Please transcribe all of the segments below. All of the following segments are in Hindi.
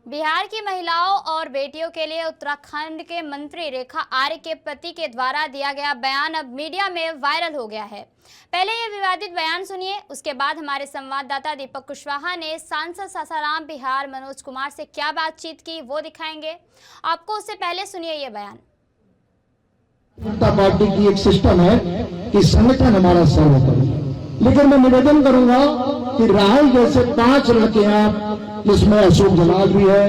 बिहार की महिलाओं और बेटियों के लिए उत्तराखंड के मंत्री रेखा आर्य के पति के द्वारा दिया गया बयान अब मीडिया में वायरल हो गया है। पहले ये विवादित बयान सुनिए, उसके बाद हमारे संवाददाता दीपक कुशवाहा ने सांसद सासाराम बिहार मनोज कुमार से क्या बातचीत की वो दिखाएंगे आपको। उससे पहले सुनिए ये बयान। जनता पार्टी की एक सिस्टम है कि संगठन हमारा सर्वोपरि, लेकिन मैं निवेदन करूंगा कि राहुल जैसे 5 लड़के हैं, जिसमें अशोक जलाल भी है,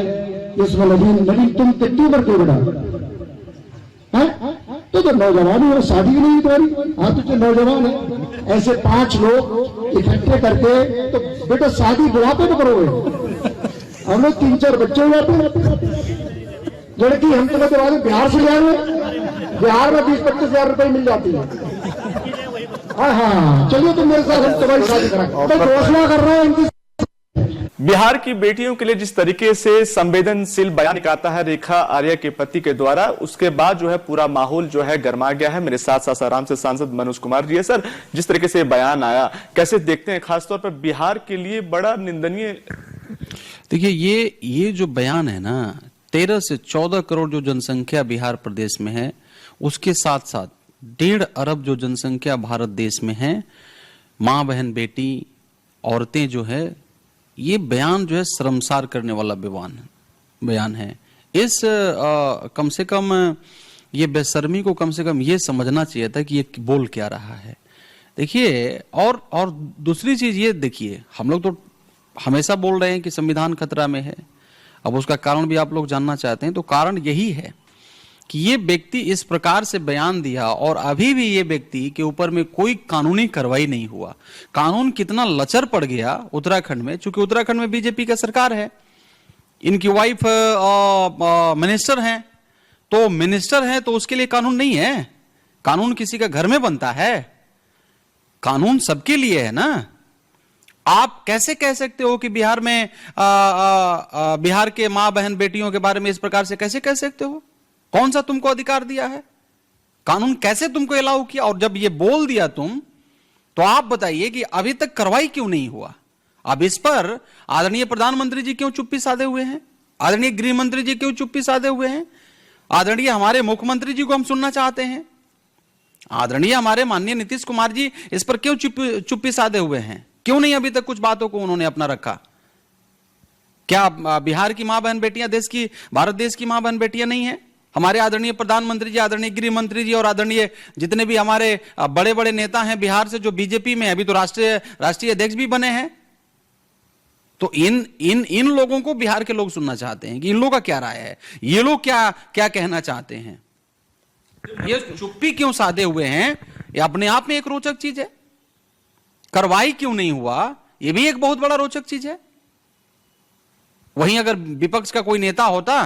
जिसमें नवीन तुम कितनी उम्र के बेटा है, तो नौजवान है, शादी नहीं तुम्हारी, हाँ तो जो नौजवान है, ऐसे 5 लोग इकट्ठे करके तो बेटा शादी बुढ़ापे में करोगे। हम लोग 3-4 बच्चे हो जाते हैं। लड़की हम तुम्हें करवा दें, बिहार से ले आएंगे, बिहार में 20-25 हजार रुपए मिल जाती है। हाँ चलिए तुम मेरे साथ, हम तुम्हारी शादी कराएं। तो घोषणा कर रहे हैं इनकी। बिहार की बेटियों के लिए जिस तरीके से संवेदनशील बयान निकालता है रेखा आर्य के पति के द्वारा, उसके बाद जो है पूरा माहौल जो है गर्मा गया है। मेरे साथ सासाराम से सांसद मनोज कुमार जी है। सर, जिस तरीके से बयान आया कैसे देखते हैं, खासतौर पर बिहार के लिए बड़ा निंदनीय। देखिए, ये जो बयान है ना, 13 से 14 करोड़ जो जनसंख्या बिहार प्रदेश में है, उसके साथ साथ 1.5 अरब जो जनसंख्या भारत देश में है, माँ बहन बेटी औरतें जो है, ये बयान जो है शर्मसार करने वाला बयान है। इस कम से कम ये बेशर्मी को कम से कम ये समझना चाहिए था कि ये बोल क्या रहा है। देखिए, और दूसरी चीज ये देखिए, हम लोग तो हमेशा बोल रहे हैं कि संविधान खतरा में है। अब उसका कारण भी आप लोग जानना चाहते हैं, तो कारण यही है कि ये व्यक्ति इस प्रकार से बयान दिया और अभी भी ये व्यक्ति के ऊपर में कोई कानूनी कार्रवाई नहीं हुआ। कानून कितना लचर पड़ गया उत्तराखंड में, क्योंकि उत्तराखंड में बीजेपी का सरकार है, इनकी वाइफ मिनिस्टर हैं, तो मिनिस्टर है तो उसके लिए कानून नहीं है। कानून किसी का घर में बनता है, कानून सबके लिए है ना। आप कैसे कह सकते हो कि बिहार में बिहार के मां बहन बेटियों के बारे में इस प्रकार से कैसे कह सकते हो? कौन सा तुमको अधिकार दिया है? कानून कैसे तुमको अलाउ किया? और जब ये बोल दिया तुम, तो आप बताइए कि अभी तक कार्रवाई क्यों नहीं हुआ? अब इस पर आदरणीय प्रधानमंत्री जी क्यों चुप्पी साधे हुए हैं? आदरणीय गृह मंत्री जी क्यों चुप्पी साधे हुए हैं? आदरणीय हमारे मुख्यमंत्री जी को हम सुनना चाहते हैं। आदरणीय हमारे माननीय नीतीश कुमार जी इस पर क्यों चुप्पी साधे हुए हैं? क्यों नहीं अभी तक कुछ बातों को उन्होंने अपना रखा? क्या बिहार की मां बहन बेटियां भारत देश की मां बहन बेटियां नहीं है? हमारे आदरणीय प्रधानमंत्री जी, आदरणीय गृह मंत्री जी और आदरणीय जितने भी हमारे बड़े बड़े नेता हैं बिहार से, जो बीजेपी में अभी तो राष्ट्रीय अध्यक्ष भी बने हैं, तो इन लोगों को बिहार के लोग सुनना चाहते हैं कि इन लोगों का क्या राय है, ये लोग क्या कहना चाहते हैं। ये चुप्पी क्यों साधे हुए हैं, ये अपने आप में एक रोचक चीज है। कार्रवाई क्यों नहीं हुआ, ये भी एक बहुत बड़ा रोचक चीज है। वहीं अगर विपक्ष का कोई नेता होता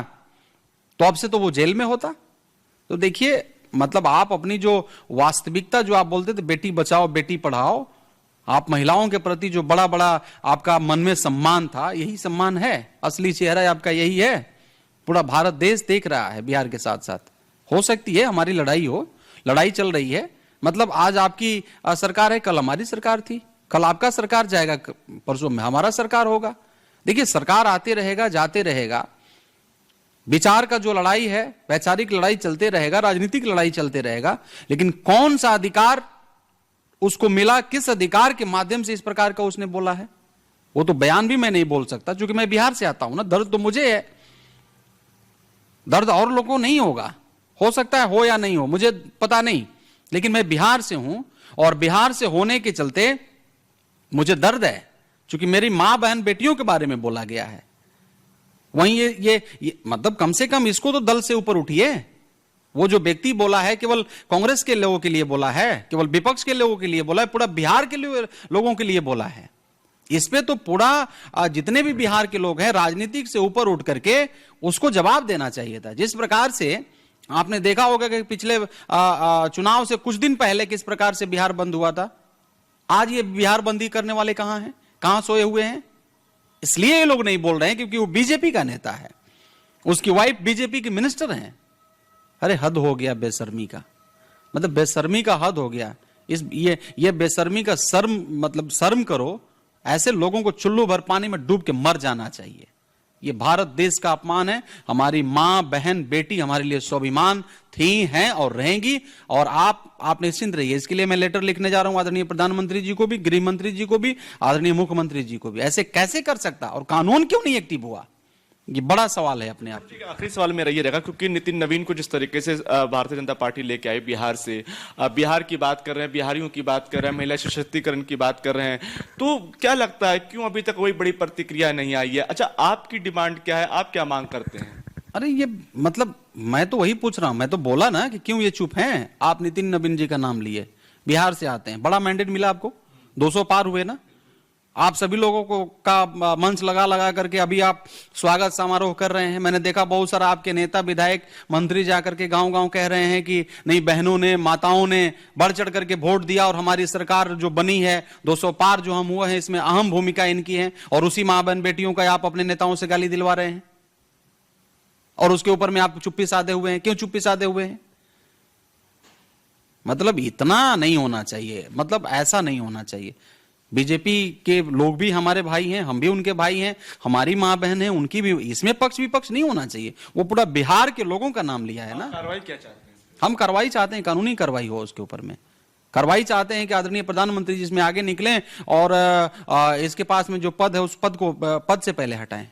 तो अब से तो वो जेल में होता। तो देखिए, मतलब आप अपनी जो वास्तविकता जो आप बोलते थे, बेटी बचाओ बेटी पढ़ाओ, आप महिलाओं के प्रति जो बड़ा बड़ा आपका मन में सम्मान था, यही सम्मान है, असली चेहरा आपका यही है। पूरा भारत देश देख रहा है बिहार के साथ साथ। हो सकती है हमारी लड़ाई चल रही है, मतलब आज आपकी सरकार है, कल हमारी सरकार थी, कल आपका सरकार जाएगा, परसों में हमारा सरकार होगा। देखिए, सरकार आते रहेगा जाते रहेगा, विचार का जो लड़ाई है, वैचारिक लड़ाई चलते रहेगा, राजनीतिक लड़ाई चलते रहेगा, लेकिन कौन सा अधिकार उसको मिला, किस अधिकार के माध्यम से इस प्रकार का उसने बोला है, वो तो बयान भी मैं नहीं बोल सकता, क्योंकि मैं बिहार से आता हूं ना। दर्द तो मुझे है, दर्द और लोगों को नहीं होगा, हो सकता है हो या नहीं हो, मुझे पता नहीं, लेकिन मैं बिहार से हूं और बिहार से होने के चलते मुझे दर्द है, क्योंकि मेरी मां बहन बेटियों के बारे में बोला गया है। वहीं ये मतलब कम से कम इसको तो दल से ऊपर उठिए। वो जो व्यक्ति बोला है, केवल कांग्रेस के लोगों के लिए बोला है, केवल विपक्ष के लोगों के लिए बोला है, पूरा बिहार के लोगों के लिए बोला है। इस पे तो पूरा जितने भी बिहार के लोग हैं, राजनीतिक से ऊपर उठ करके उसको जवाब देना चाहिए था। जिस प्रकार से आपने देखा होगा कि पिछले चुनाव से कुछ दिन पहले किस प्रकार से बिहार बंद हुआ था, आज ये बिहार बंदी करने वाले कहां हैं, कहां सोए हुए हैं? इसलिए ये लोग नहीं बोल रहे हैं क्योंकि वो बीजेपी का नेता है, उसकी वाइफ बीजेपी की मिनिस्टर हैं। अरे हद हो गया बेशर्मी का, मतलब बेशर्मी का हद हो गया। ये बेशर्मी का शर्म करो। ऐसे लोगों को चुल्लू भर पानी में डूब के मर जाना चाहिए। ये भारत देश का अपमान है। हमारी मां, बहन, बेटी हमारे लिए स्वाभिमान थी, हैं और रहेंगी। और आप निश्चिंत रहिए, इसके लिए मैं लेटर लिखने जा रहा हूं आदरणीय प्रधानमंत्री जी को भी, गृह मंत्री जी को भी, आदरणीय मुख्यमंत्री जी को भी। ऐसे कैसे कर सकता, और कानून क्यों नहीं एक्टिव हुआ, ये बड़ा सवाल है अपने आप। आखिरी सवाल मेरा ये रहेगा, क्योंकि नितिन नवीन को जिस तरीके से भारतीय जनता पार्टी लेके आई बिहार से, बिहार की बात कर रहे हैं, बिहारियों की बात कर रहे हैं, महिला सशक्तिकरण की बात कर रहे हैं, तो क्या लगता है क्यों अभी तक कोई बड़ी प्रतिक्रिया नहीं आई है? अच्छा, आपकी डिमांड क्या है, आप क्या मांग करते हैं? अरे ये मतलब मैं तो वही पूछ रहा हूं, मैं तो बोला ना कि क्यों ये चुप हैं। आप नितिन नवीन जी का नाम लिए, बिहार से आते हैं, बड़ा मैंडेट मिला आपको, 200 पार हुए ना। आप सभी लोगों को का मंच लगा करके अभी आप स्वागत समारोह कर रहे हैं। मैंने देखा बहुत सारा आपके नेता, विधायक, मंत्री जाकर के गांव-गांव कह रहे हैं कि नहीं, बहनों ने, माताओं ने बढ़ चढ़ करके वोट दिया और हमारी सरकार जो बनी है, 200 पार जो हम हुए हैं, इसमें अहम भूमिका इनकी है। और उसी मां बहन बेटियों का आप अपने नेताओं से गाली दिलवा रहे हैं, और उसके ऊपर में आप चुप्पी साधे हुए हैं। क्यों चुप्पी साधे हुए हैं? मतलब इतना नहीं होना चाहिए, मतलब ऐसा नहीं होना चाहिए। बीजेपी के लोग भी हमारे भाई हैं, हम भी उनके भाई हैं, हमारी मां बहन है, उनकी भी, इसमें पक्ष विपक्ष नहीं होना चाहिए। वो पूरा बिहार के लोगों का नाम लिया है ना। कार्रवाई क्या चाहते हैं? हम कार्रवाई चाहते हैं, कानूनी कार्रवाई हो उसके ऊपर में। कार्रवाई चाहते हैं कि आदरणीय प्रधानमंत्री जिसमें आगे निकलें और इसके पास में जो पद है, उस पद से पहले हटाएं,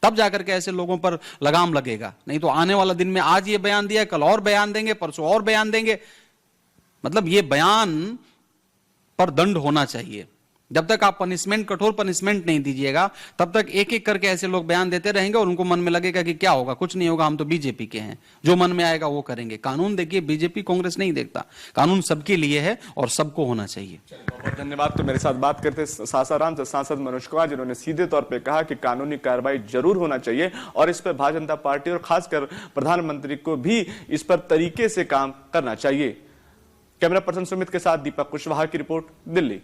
तब जाकर के ऐसे लोगों पर लगाम लगेगा। नहीं तो आने वाला दिन में आज ये बयान दिया, कल और बयान देंगे, परसों और बयान देंगे। मतलब ये बयान पर दंड होना चाहिए। जब तक आप पनिशमेंट, कठोर पनिशमेंट नहीं दीजिएगा, तब तक एक एक करके ऐसे लोग बयान देते रहेंगे और उनको मन में लगेगा कि क्या होगा, कुछ नहीं होगा, हम तो बीजेपी के हैं, जो मन में आएगा वो करेंगे। कानून देखिए, बीजेपी कांग्रेस नहीं देखता, कानून सबके लिए है और सबको होना चाहिए। बहुत धन्यवाद। तो मेरे साथ बात करते सासाराम से सांसद मनोज कुमार, जिन्होंने सीधे तौर पर कहा कि कानूनी कार्रवाई जरूर होना चाहिए और इस पर भारतीय जनता पार्टी और खासकर प्रधानमंत्री को भी इस पर तरीके से काम करना चाहिए। कैमरा पर्सन सुमित के साथ दीपक कुशवाहा की रिपोर्ट, दिल्ली।